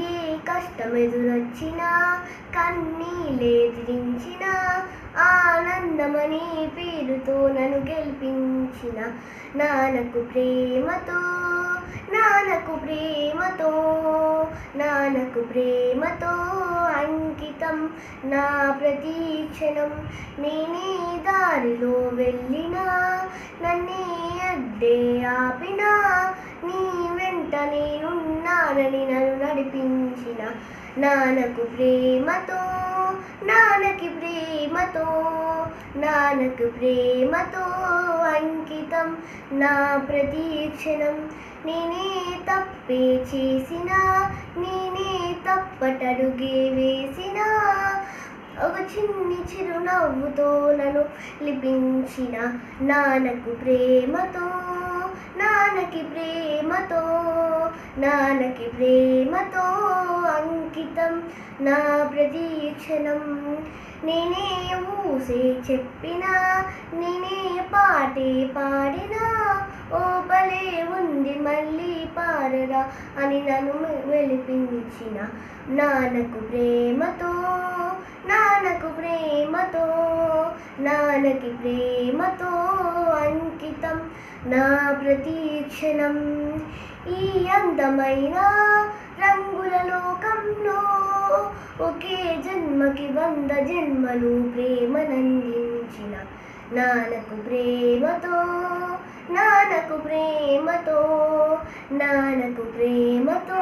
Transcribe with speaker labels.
Speaker 1: ఏ కష్టమెదురొచ్చినా కన్నీళ్ళెదిరించిన ఆనందమనే పేరుతో నన్ను గెలిపించిన నాన్నకు ప్రేమతో నాన్నకు ప్రేమతో నాన్నకు ప్రేమతో అంకితం నా ప్రతి క్షణం. నేనే దారిలో వెళ్ళినా నన్నే అడ్డే ఆపినా నీ వెంట నేనున్నానని నన్ను నడిపించిన నాన్నకు ప్రేమతో నాన్నకి ప్రేమతో నాన్నకు ప్రేమతో అంకితం నా ప్రతి క్షణం. నేనే తప్పే చేసినా నేనే తప్పటడుగే వేసినా ఒక చిన్ని చిరునవ్వుతో నన్ను లిపించిన నాన్నకు ప్రేమతో నాన్నకి ప్రేమతో నాన్నకి ప్రేమతో అంకితం నా ప్రతి క్షణం. నేనే ఊసే చెప్పినా నేనే పాటే పాడినా ఓ భలే ఉంది మళ్ళీ పాడరా అని నన్ను వెలిపించిన నాన్నకు ప్రేమతో నాన్నకు ప్రేమతో నాన్నకి ప్రేమతో అంకితం నా ప్రతి క్షణం. ఈ అందమైన రంగుల లోకంలో ఒకే జన్మకి 100 జన్మలు ప్రేమనందించిన నాన్నకు ప్రేమతో నాన్నకు ప్రేమతో నాన్నకు ప్రేమతో